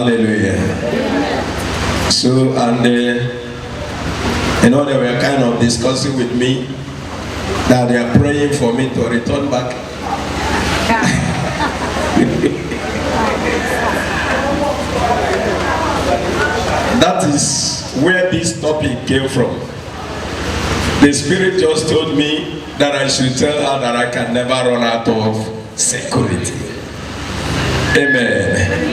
Hallelujah. So, and they were kind of discussing with me that they are praying for me to return back. That is where this topic came from. The Spirit just told me that I should tell her that I can never run out of security. Amen.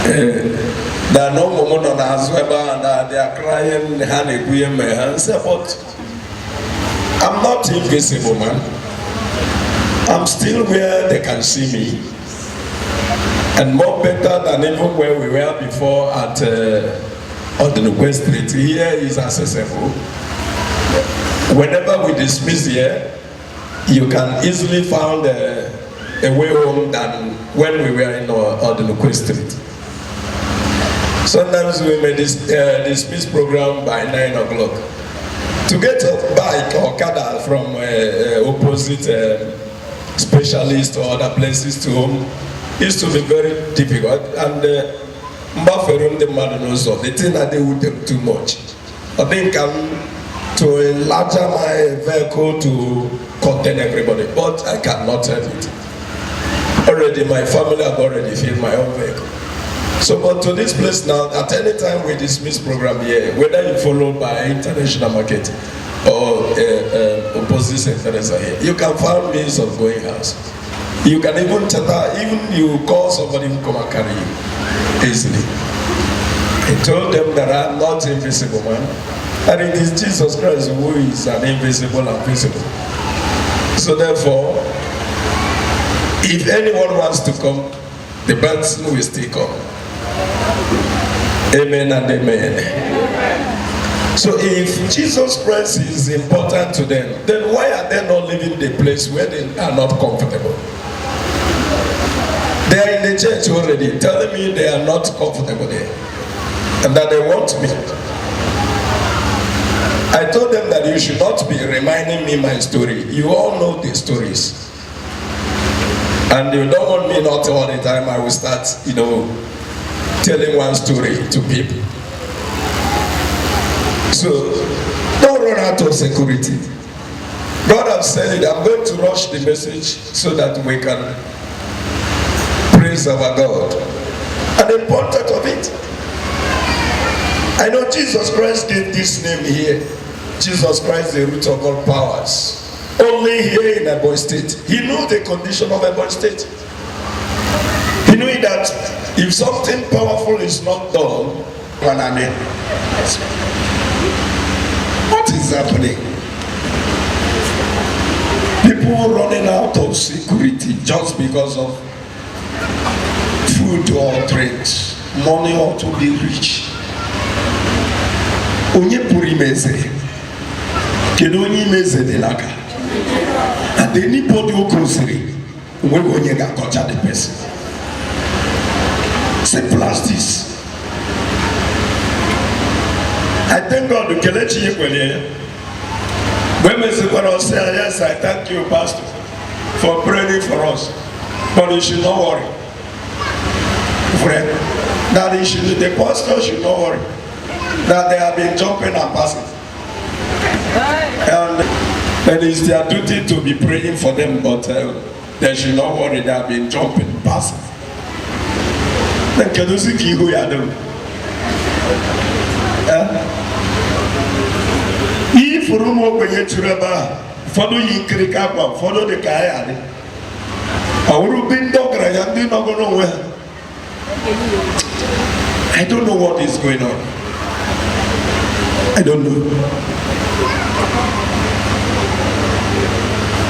There are no moment on as well, and they are crying, and say, but I'm not invisible, man. I'm still where they can see me. And more better than even where we were before at Odinukwe Street. Here is accessible. Whenever we dismiss here, you can easily find a way home than when we were in Odinukwe Street. Sometimes we may dismiss program by 9 o'clock. To get a bike or kada from opposite specialists or other places to home used to be very difficult, and the man knows of the thing that they would take too much. I think I'm to enlarge my vehicle to contain everybody, but I cannot tell it. Already my family have already filled my own vehicle. So, but to this place now, at any time we dismiss program here, whether you follow by international market or opposite centers here, you can find means of going house. You can even you call somebody who come and carry you easily. I told them that I'm not invisible, man. And it is Jesus Christ who is an invisible and visible. So therefore, if anyone wants to come, the person will still come. Amen and amen. So if Jesus Christ is important to them, then why are they not living the place where they are not comfortable? They are in the church already, telling me they are not comfortable there and that they want me. I told them that you should not be reminding me my story. You all know the stories. And you don't want me not all the time. I will start, telling one story to people. So, don't run out of security. God has said it. I'm going to rush the message so that we can praise our God. And the important of it, I know Jesus Christ gave this name here. Jesus Christ, the root of all powers. Only here in Ebonyi State. He knew the condition of Ebonyi State. He knew that if something powerful is not done, what is happening? People running out of security just because of food or drinks, money or to be rich. Onye puri meze, kedu onye meze de laka. And anybody who considers, we go nyega culture the person. Simple as this. I thank God to Kelechi Yekwele. When Mr. Kwara said, yes, I thank you, Pastor, for praying for us. But you should not worry. Friend, that the pastor should not worry. That they have been jumping and passing. And it's their duty to be praying for them, but they should not worry, they have been jumping and passing. Then can you see who you are doing? If Rumo Beyeturaba, follow Yikrikapa, follow the Kayani. I would be dog, I don't know where. I don't know what is going on. I don't know.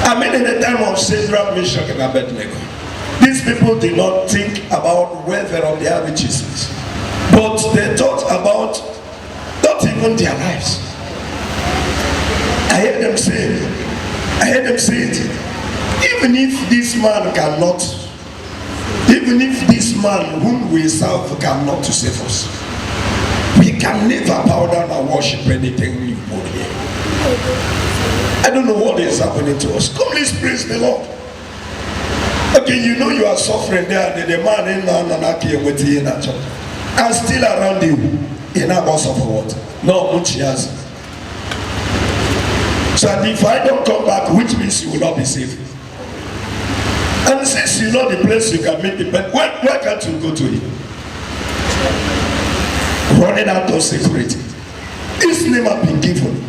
I mean, in the time of Shadrach, Meshach, and Abednego, these people did not think about welfare of their riches, but they thought about not even their lives. I heard them say it. Even if this man cannot, even if this man whom we serve cannot to save us, we can never bow down and worship anything we want here. I don't know what is happening to us. Come, let's praise the Lord. Okay, you know you are suffering there, the man in Nanaki with you in and still around you in a boss of what? No, much has. So if I don't come back, which means you will not be safe. And since you know the place you can meet the people, why can't you go to it? Running out of security. This name has been given,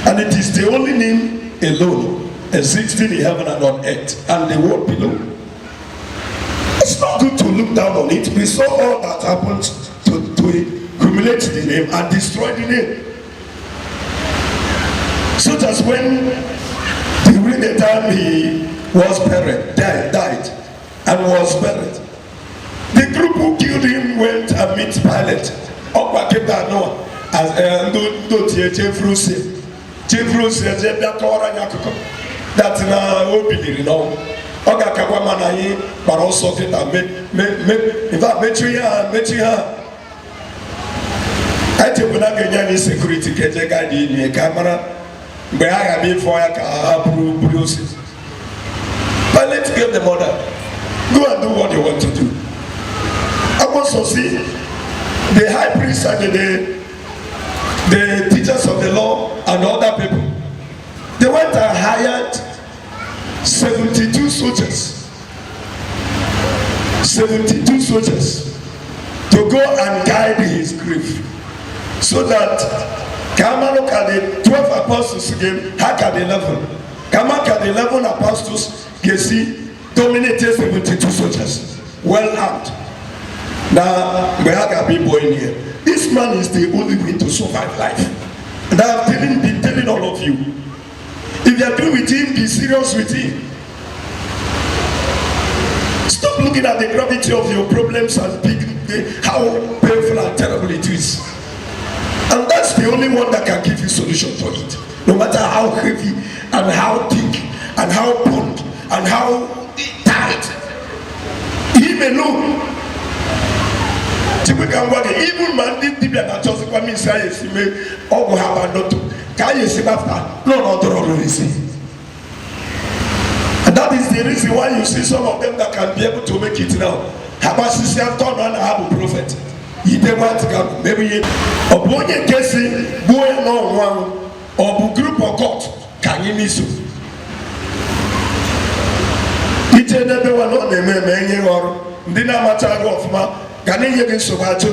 and it is the only name alone existing in heaven and on earth and the world below. It's not good to look down on it. We saw all that happened to accumulate the name and destroy the name. Such as when during the time he was buried, died and was buried, the group who killed him went and met Pilate. That na obili no oga kakwa mana yi bara oso kita me in fact mechi ha I take una genya ni security keje guide ni camera mgbe ha ga be for ya ka bruce. Pilate gave the order, go and do what you want to do. I also see the high priest and the teachers of the law and other people. They went and hired 72 soldiers. 72 soldiers to go and guide his grave. So that Kamano had the 12 apostles again, Haka the 11. Kamak had the 11 apostles, you see, dominated 72 soldiers. Well armed. Now, we have a people in here. This man is the only way to survive life. And I have been telling all of you. If you are doing with him, be serious with him. Stop looking at the gravity of your problems and how painful and terrible it is. And that's the only one that can give you solution for it. No matter how heavy and how thick and how bond and how tight. Him alone. Even man did the that just come inside or have a daughter. Can you see after? No, and that is the reason why you see some of them that can be able to make it now. Habasi have turned on a prophet. You don't want to come. Maybe a boy guessing, boy no one, or group of God. Can you miss you? Each and every one of them, or dinner matter of ma. Can you get so much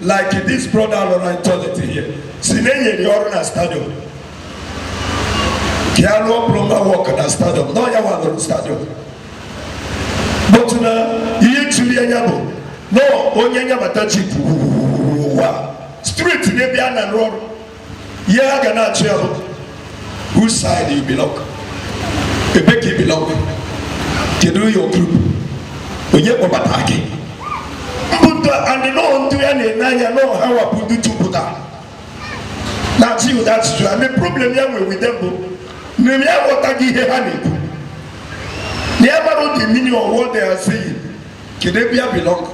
like this brother Laurent told it here? Sinay Yorna Stadium. Kiano Plumber walk in the stadium. No, you want the stadium. But now, you Julian no, Onyanya Matachi. Street Nebian and road. Yagana Chel. Whose side you belong? The Becky belong. You do your group. When you go back. And they don't do any know how I put it to put that. That's you, that's true. And the problem here with them, maybe I want to give a honey. They never know the meaning of what they are saying. Can they belong?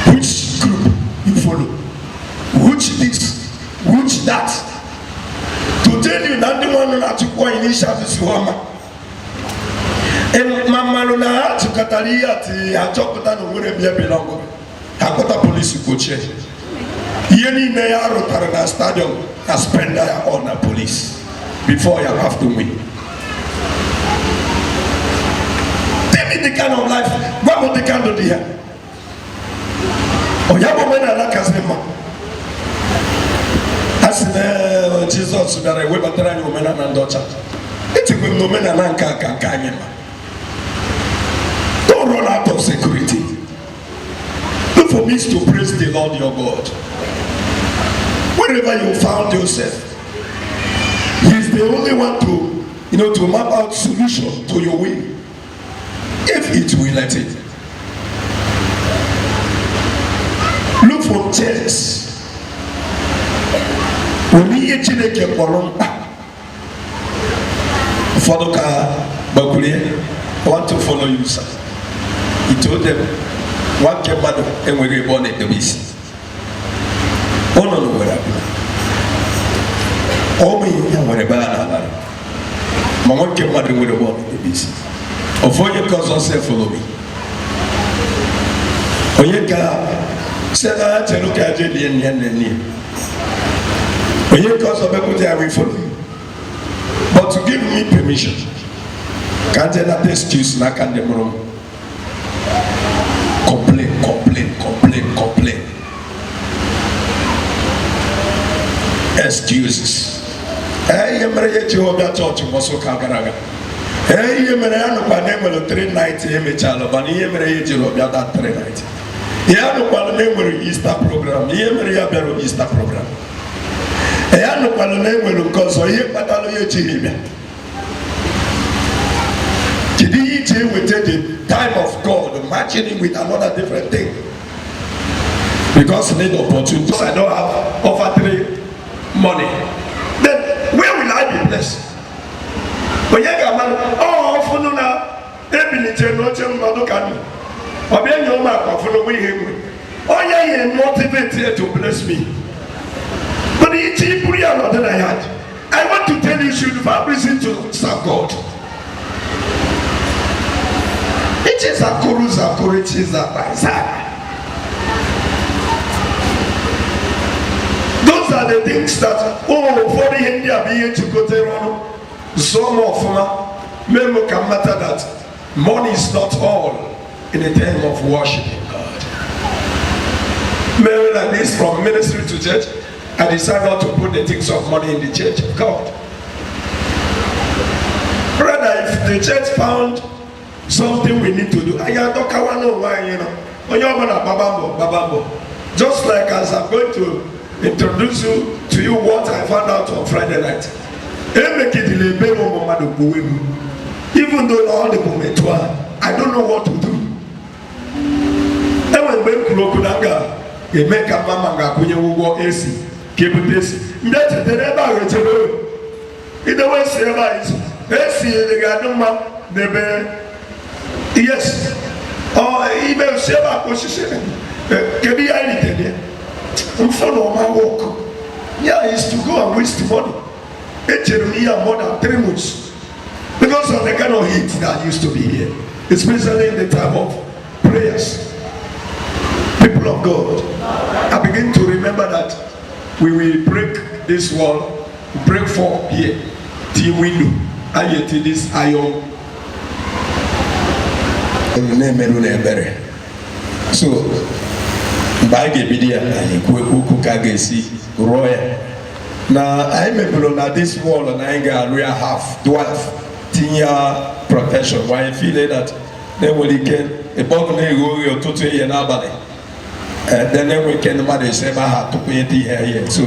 Which group you follow? Which this? Which that? To tell you that the one that you go initially is Wama. And Mama Luna to Catalia, I talk about where they belong. Hakota police go check. Yeni na ya rotara na stadium na spender ya on na police before you have to win. Tell me the kind of life. What would they can do here? Oh, ya bo mena na kasema. Asine Jesus subara we batara ni mena na ndocha. Eti we no mena na nka nyema. Don't run out of security. Look for me to praise the Lord your God. Wherever you found yourself, He is the only one to map out solution to your way, if it will let it. Look for churches. When we actually keep on follow I want to follow you, sir. He told them, one came out and we were born in the beast. Oh no, no, where oh me, where Mama came out and we were born in the beast. Of all your cause say follow me. Oyeka said I tell you I did the end. Oyeka so be I will follow you. But to give me permission, can't tell that excuse na can dem room. Complain. Excuses. Hey, you marry Jehovah Church Moso Kagaraga. Hey, you marry no panel 3 nights me chalo, but you marry Jehovah that 3 nights. Yeah, no panel Easter program. You marry a Easter program. Hey, no panel will cause you patalo ye chihibia. Did he with the time of God, matching him with another different thing? Because need opportunity. I don't have offer money. Then where will I be blessed? When you get man, for no now, ability no change no can. Or be your mark for no way. Oh yeah, you motivated to bless me. But it's cheaper than I had. I want to tell you, should have reason to serve God. It is a kuruza kurichiza baisa. Those are the things that for the India being to go to some of them memo can matter that money is not all in a time of worshiping God. Maybe like this from ministry to church, I decide not to put the things of money in the church of God. Rather, if the church found something we need to do, just like as I'm going to introduce to you what I found out on Friday night. Even though all the moment I don't know what to do. And when they make a mama go AC, keep it this. That's the never in the way AC, the garden, yes, or even Seba position can be anything. Follow my work. Yeah, is to go and waste money. More than 3 months because of the kind of heat that used to be here, especially in the time of prayers. People of God, I begin to remember that we will break this wall, break 4 here, till window, and till this iron. So, Bage bidia kuku kagesi roya. Now I remember that this wall and I got real half dwarf 10-year protection. Why I feel that then when you can a bug go to 2 years nobody. Then we can manage say I have to pay here. So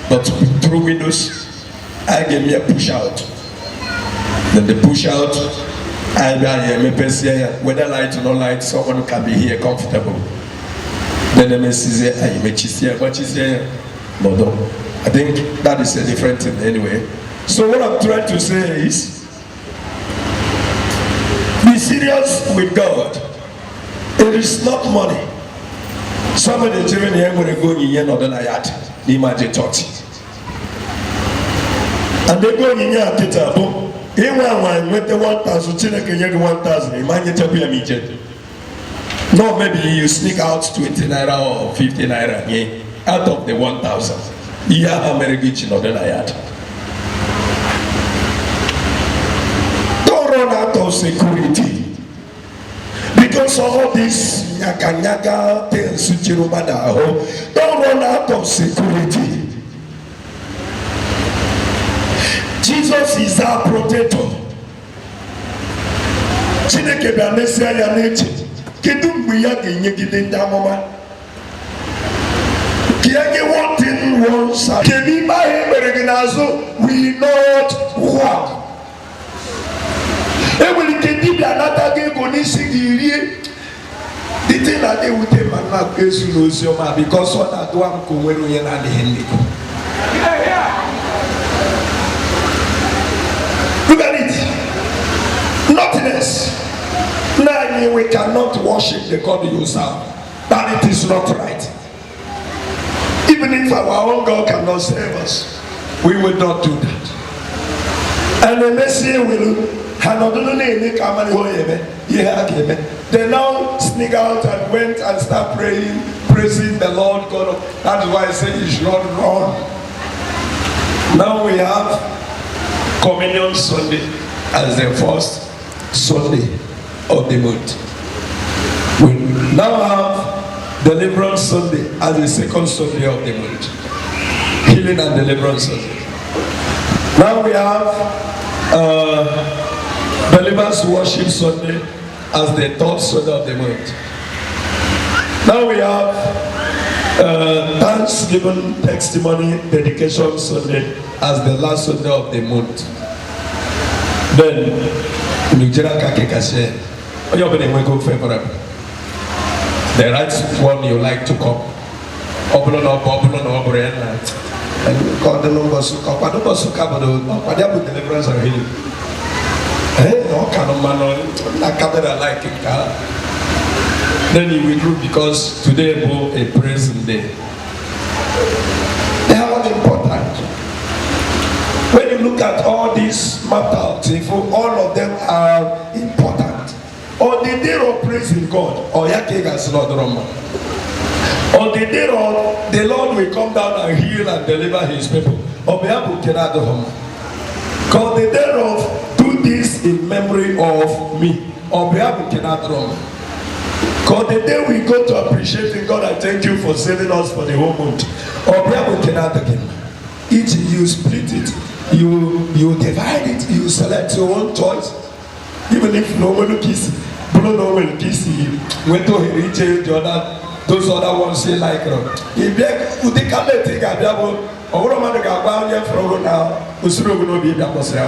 but through windows I gave me a push out. Then the push out I got me PC whether light or no light, someone can be here comfortable. Then the message I may here, what is here? I think that is a different thing anyway. So what I'm trying to say is be serious with God. It is not money. Some of the children here when they go in here, not than I had the imagine thought. And they go in here at the table. He went with the 1,000 children can get 1,000. Imagine to be a meeting. No, maybe you sneak out 20 naira or 50 naira out of the 1,000. You have a very good chin of the Nayat. Don't run out of security. Because all this nyaka things, don't run out of security. Jesus is our protector. Chineke be Messiah nature. Kedum buya genyegide ndamoma. Kiage one thing once. Kebi ba eberegenazo we not work. Eweli kedi bi anata ge go ni sigirie. The thing that they would take man na kesu no sioma because what that one ko wenu yen na de hendiko. Look at it. Nothingness. Now we cannot worship the God you serve. That it is not right. Even if our own God cannot save us, we will not do that. And the Messiah will They now sneak out and went and start praying, praising the Lord God. That's why I say you should not run. Now we have Communion Sunday as the first Sunday of the month. We now have Deliverance Sunday as the second Sunday of the month. Healing and Deliverance Sunday. Now we have Believers Worship Sunday as the third Sunday of the month. Now we have Thanksgiving Testimony Dedication Sunday as the last Sunday of the month. Then, Nigeria Kakekashe, the right one you like to come. And God the numbers who come, deliverance and healing. No kind of man like it. Then he withdrew because today is a present day. They are important. When you look at all these matters, all of them are important. On the day of praising God, or Yakegas Lord Roma. On the day of the Lord will come down and heal and deliver his people. On behalf of Kenado Homa. Because the day of do this in memory of me. On behalf of Kenado Homa. Because the day we go to appreciating God, I thank you for saving us for the whole month. On behalf of Kenado Homa. Each you split it. You divide it. You select your own choice. Even if no one will kiss you. No one will kiss you. When to reach the other. Those other ones say like if they can't let it go, or what am I going to go now? Who's going to be able to say,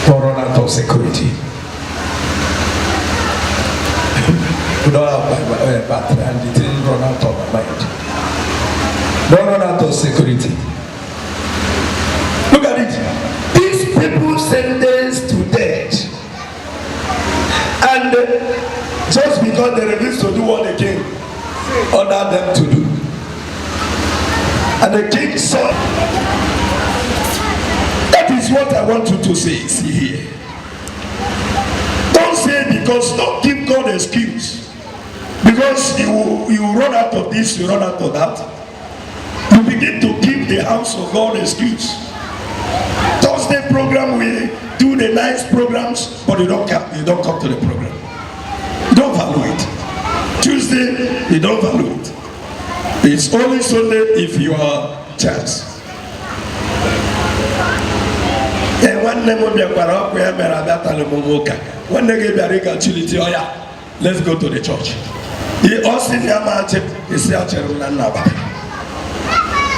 for run out of security. We don't have battery and it didn't run out of my mind. Don't run out of security. Look at it. These people sentenced to death. And just because they refused to do what the king ordered them to do. And the king saw. That is what I want you to say. See here. Don't say because, don't give God an excuse. Because you run out of this, you run out of that. You begin to give the house of God an excuse. Thursday program, we do the nice programs, but you don't come to the program. You don't value it. Tuesday, you don't value it. It's only Sunday if you are church. And one name will be a parok where Merabata Momoka. One day, let's go to the church. He also in Yamache is Yacharunaba.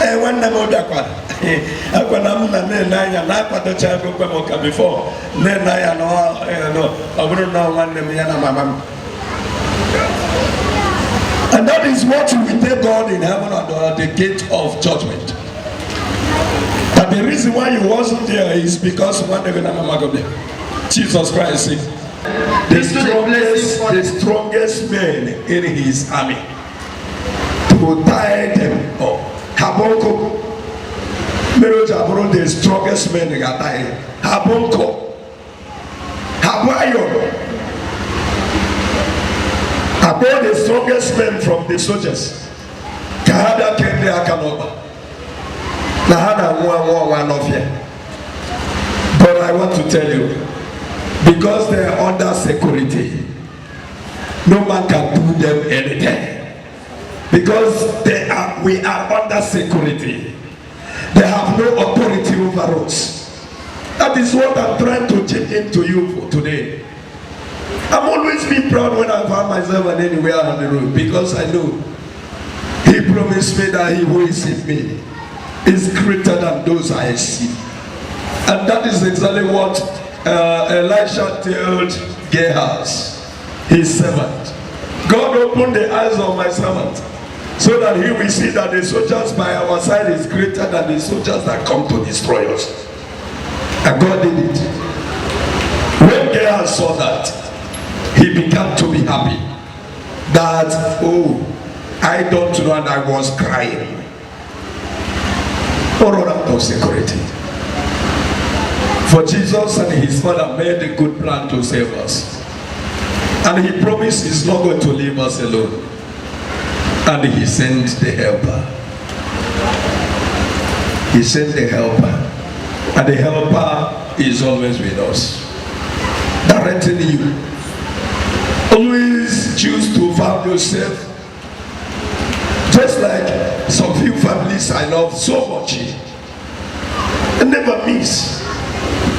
And one name will be a parok. Aquanamuna Naya, Napa child before. Naya, no, I wouldn't know one name Yana. And that is what will take God in heaven at the gate of judgment. And the reason why he wasn't there is because one day Jesus Christ said, the strongest man in his army to tie them up. Habonko, the strongest man in Gatai. Habonko, Habayo. About the strongest men from the soldiers. Kahada Kende Akanoba. Nahana one of you. But I want to tell you, because they are under security, no man can do them anything. Because we are under security. They have no authority over us. That is what I'm trying to chip into you for today. I'm always be proud when I find myself anywhere on the road because I know he promised me that he will save me is greater than those I see. And that is exactly what Elisha told Gehazi, his servant. God opened the eyes of my servant so that he will see that the soldiers by our side is greater than the soldiers that come to destroy us. And God did it. When Gehazi saw that, he began to be happy that, oh, I don't know, and I was crying. Or out of security. For Jesus and his Father made a good plan to save us. And he promised he's not going to leave us alone. And he sent the helper. He sent the helper. And the helper is always with us, directing you. Always choose to find yourself. Just like some few families I love so much. And never miss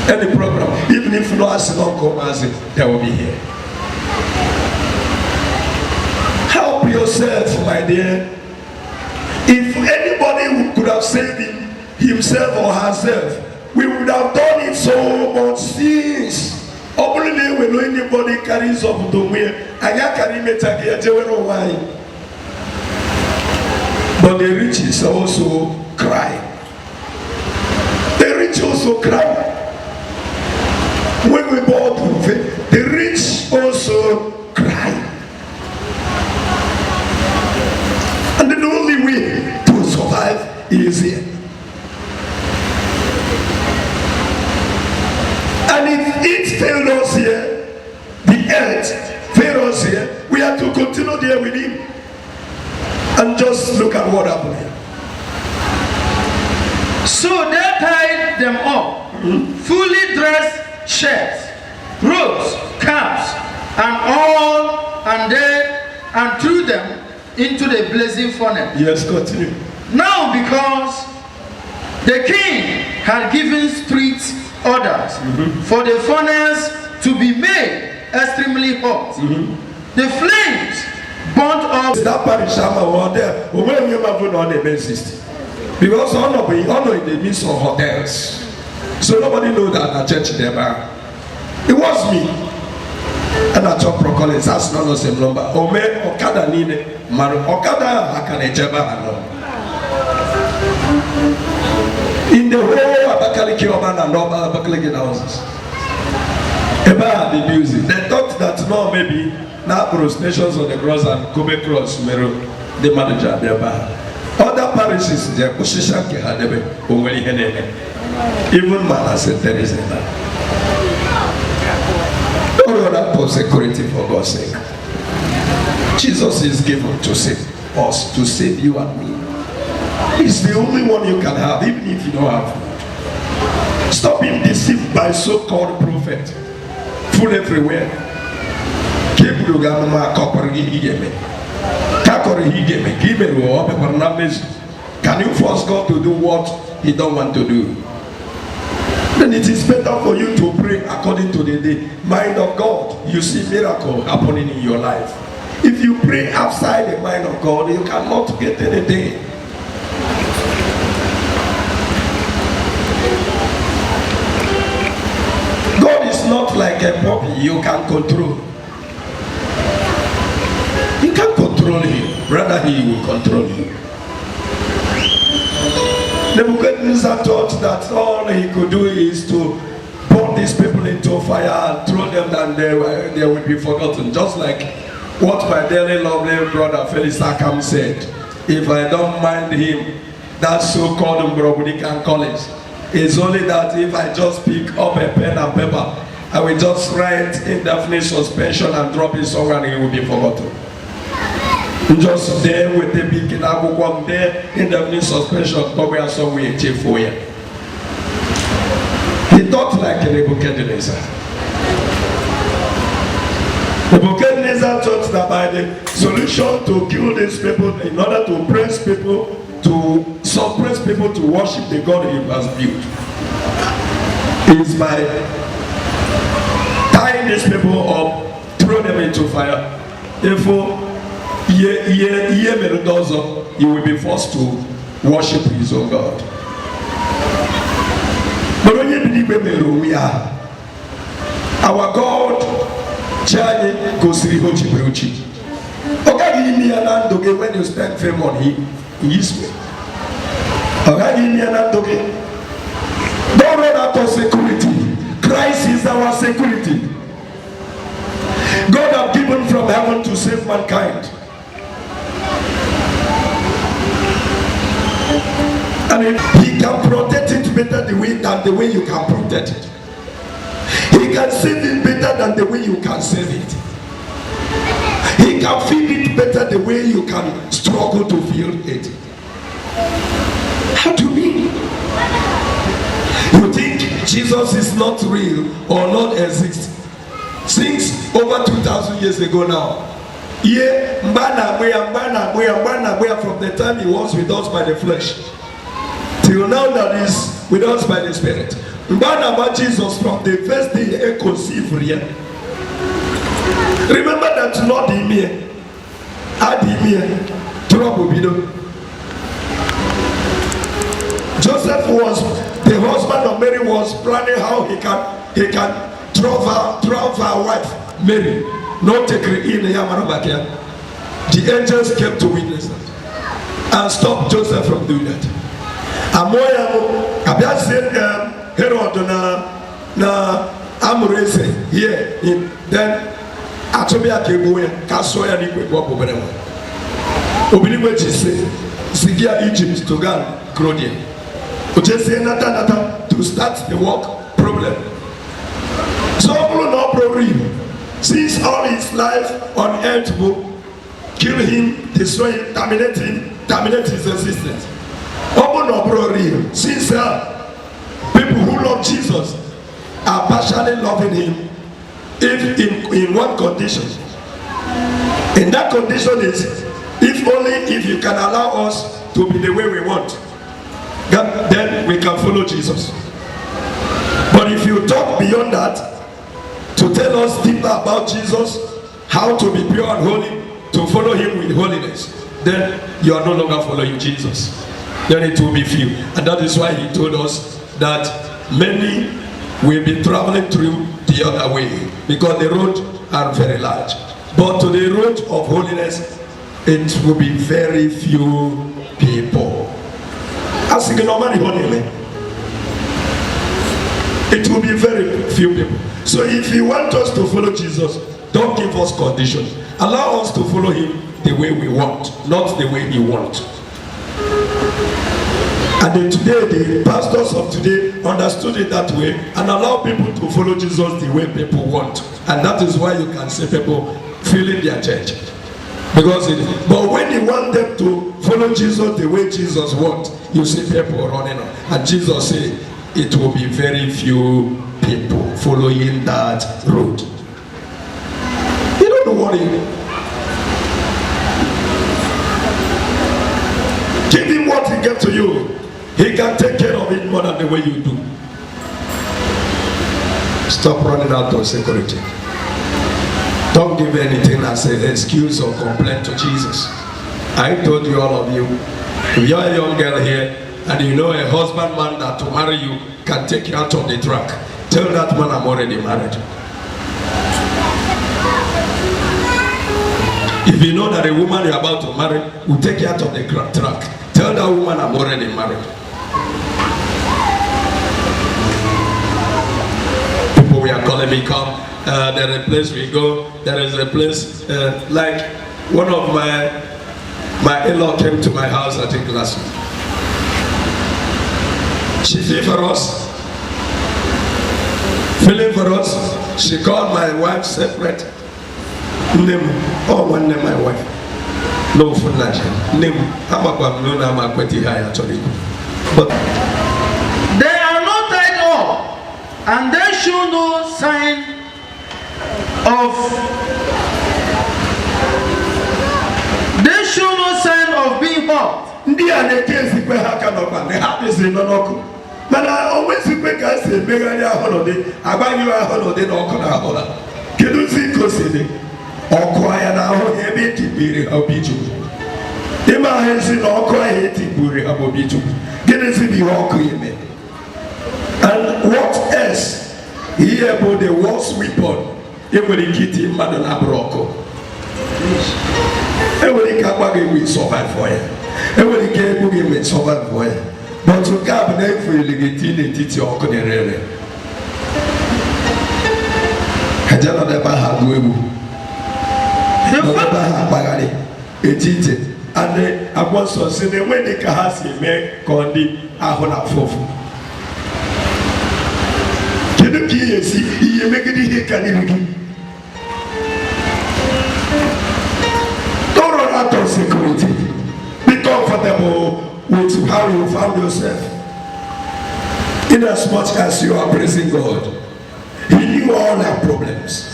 any program. Even if no accident comes, they will be here. Help yourself, my dear. If anybody could have saved himself or herself, we would have done it so much since. Only when anybody carries up to me, I carry me to but the rich also cry. The rich also cry. When we bought the rich also cry. And the only way to survive is here. And if it failed us here, the earth failed us here, we have to continue there with him. And just look at what happened here. So they tied them up, fully dressed shirts, robes, caps, and all, and threw them into the blazing furnace. Yes, continue. Now because the king had given strict orders for the furnace to be made extremely hot, the flames burnt up. That parish over there, when you have on the basis, because honor in the midst of hotels, so nobody knows that a church there. It was me, and I talk procolins. That's not the same number. Ome Okada nine, man Okada akane jeba ano. In the whole Abakaliki Oban and Abakaliki houses, about the music, they thought that no, maybe now Nations on the Cross and Kobe Cross, the manager there. Other parishes, they are Kushishanki Hadebe, Oweli Henene. Even Manasseh Teresa. Don't run up for security for God's sake. Jesus is given to save us, to save you and me. He's the only one you can have, even if you don't have food. Stop being deceived by so-called prophet. Food everywhere. Can you force God to do what he don't want to do? Then it is better for you to pray according to the mind of God. You see miracle happening in your life. If you pray outside the mind of God, you cannot get anything. God is not like a puppy you can control. You can't control him, rather he will control you. Nebuchadnezzar thought that all he could do is to burn these people into fire and throw them down there, they would be forgotten. Just like what my dearly lovely brother Felix Akam said, if I don't mind him, that so-called Mbrobunikan college, it's only that if I just pick up a pen and paper, I will just write indefinite suspension and drop it somewhere and it will be forgotten. Just there with the big Agukwam there, indefinite suspension, somewhere somewhere for you. He thought like a Nebuchadnezzar. Nebuchadnezzar thought that by the solution to kill these people, in order to press people, to suppress people to worship the God he has built, is by tying these people up, throw them into fire. Therefore, he will be forced to worship his own God. But when you believe we are, our God, Chai Kosiri Hochi. Okay, when you spend fame on him, he is way. Okay, don't run out of security. Christ is our security. God has given from heaven to save mankind. And he can protect it better than the way you can protect it. He can save it better than the way you can save it. He can feed it better the way you can struggle to feed it. How do you mean? You think Jesus is not real or not exist? Since over 2,000 years ago now, yeah, from the time he was with us by the flesh till now that is with us by the spirit. Jesus from the first day he conceived. Remember that Lord in me, trouble. Joseph was the husband of Mary, was planning how he can throw her wife Mary, not take her in the Yamarabakia. The angels came to witness that and stopped Joseph from doing that. Amoya Abia said Herod na Amurese here then Atobia Keboya Kasoya Nikwe Bobo Obiniwe Jise Sigia Egypt to Ghana Claudia Ujese Nata to start the work problem. So no problem. Since all his life on earth will kill him, destroy him, terminate his existence. No problem. Since people who love Jesus are passionately loving him, if in one condition. And that condition is if you can allow us to be the way we want, then we can follow Jesus. But if you talk beyond that, to tell us deeper about Jesus, how to be pure and holy, to follow him with holiness, then you are no longer following Jesus. Then it will be few. And that is why he told us that many will be traveling through the other way, because the roads are very large. But to the road of holiness, it will be very few people. It will be very few people. So if you want us to follow Jesus, don't give us conditions. Allow us to follow him the way we want, not the way he wants. And then today, the pastors of today understood it that way and allow people to follow Jesus the way people want. And that is why you can see people filling their church. But when you want them to follow Jesus the way Jesus wants, you see people running on. And Jesus said, it will be very few people following that road. You don't worry. Give him what he gave to you. He can take care of it more than the way you do. Stop running out of security. Don't give anything as an excuse or complaint to Jesus. I told you, all of you, if you're a young girl here and you know a husband man that to marry you can take you out of the track, tell that man I'm already married. If you know that a woman you're about to marry will take you out of the track, tell that woman I'm already married. People we are calling me come. There is a place we go. There is a place like one of my in-law came to my house, I think last week. She feel for us, feeling for us. She called my wife separate name. Oh, one name my wife. No food name. But they are not tied up, and they show no sign of being hot. But I always think I say, "Meganya holiday, Abanya holiday, no holiday." Can you see Cosini? Or quiet now, heavy Tibiri Abitu. Emma has seen all quiet Tiburi Abitu. Get us in the walk. And what else? He about the worst weapon. Everybody get him, Madam Abroko. Everybody can we survive for you. Everybody can we survive for you. But to come and for you, the teacher or can really. I don't know about how we and I was so saying when the Kahasi make Condi Ahona Fofu. Can you see? you make it here, can you begin? Don't run out of security. Be comfortable with how you found yourself. In as much as you are praising God, He knew all our problems.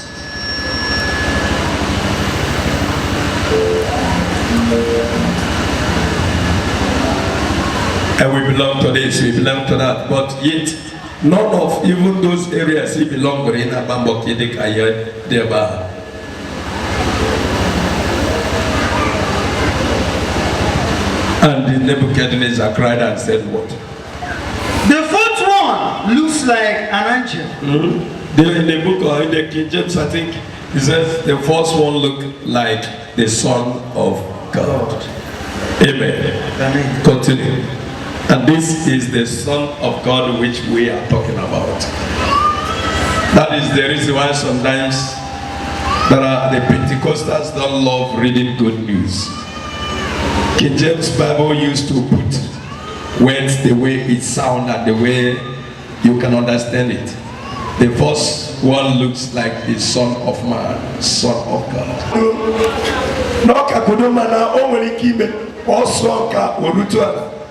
And we belong to this, we belong to that, but yet none of even those areas he belong to in Abambo Kidik Ayed thereby. And the Nebuchadnezzar cried and said, what? The fourth one looks like an angel. In the book of the King James, I think, it says the first one looked like the Son of God. Amen. Amen. Continue. And this is the Son of God which we are talking about. That is the reason why sometimes the Pentecostals don't love reading good news. King James Bible used to put words the way it sounds and the way you can understand it. The first one looks like the Son of Man, Son of God.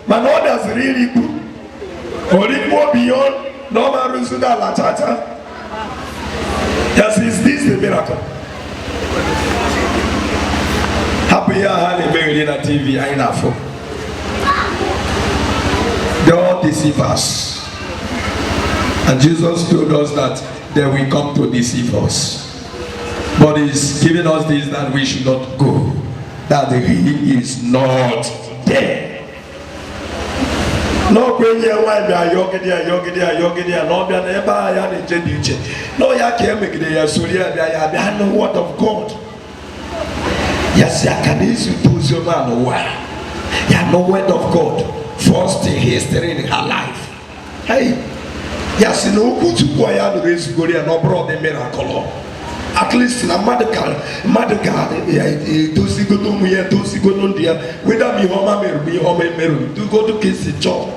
But others really good. Or it more beyond normal Rusuna Latata. Yes, is this the miracle? Happy Hallelujah buried in a TV, I know. They all deceive us. And Jesus told us that they will come to deceive us. But He's giving us this that we should not go. That He is not there. No kwenye why be ayogede no be na eba ya na je di uche no ya ka emegide ya sori ya bia no word of God. Yes, ya can use to man why ya no word of God first history in her life. Hey, yes, no ku tu kwa ya no raise glory no brought the miracle. At least na medical those go to me those go no dia whether me home meru to go to kiss the job.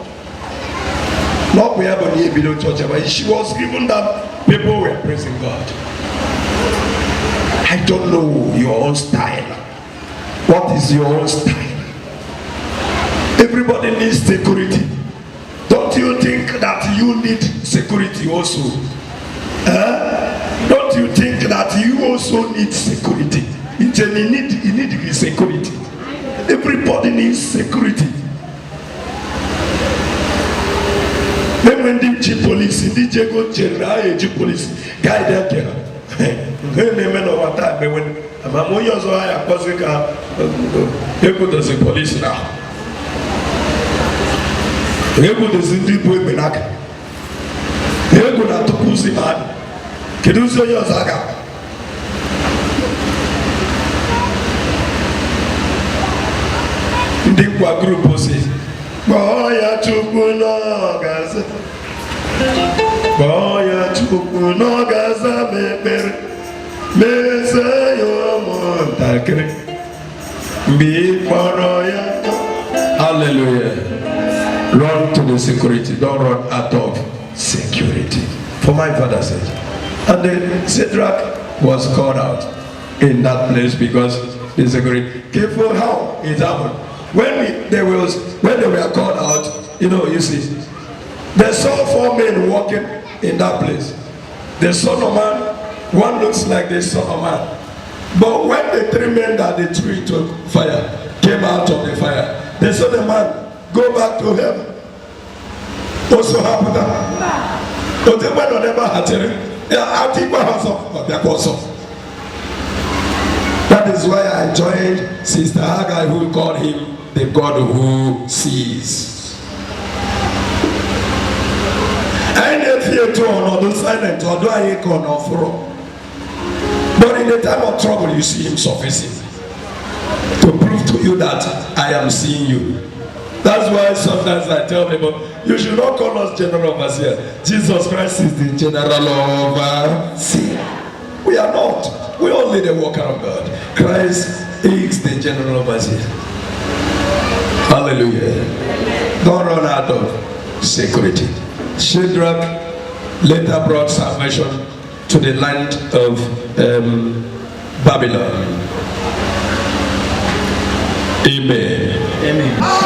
Not we have any below church, but she was given that people were praising God. I don't know your own style. What is your own style? Everybody needs security. Don't you think that you need security also? Don't you think that you also need security? You need security. Everybody needs security. Then when the chief police, the Jago General, the police, guide their care. When they men over time, when Amamoya Zoya Posika, they go to the police now. They go to the Zimbabwe Menaka. They go to Pussy Man. Keduso Yosaga. Ndikwa group osi. Boya chukuno gaza. Boya chukuno gaza mepere. Mese yo montakre. Bi poroya. Hallelujah. Run to the security. Don't run out of security. For my father said. And then Shadrach was called out in that place because the security. Careful how it happened. When they were called out, you see, they saw 4 men walking in that place. The Son of Man, one looks like the Son of Man. But when the 3 men that they threw into fire came out of the fire, the Son of Man go back to heaven. Also happened that. But they went on never had that is why I joined Sister Haggai, who called him the God who sees. I ain't fear to or do silent or do I echo or furrow. But in the time of trouble, you see him surfacing to prove to you that I am seeing you. That's why sometimes I tell people, you should not call us general overseer. Jesus Christ is the general overseer. We are not. We are only the worker of God. Christ is the general overseer. Hallelujah. Don't run out of security. Shadrach later brought salvation to the land of Babylon. Amen. Amen.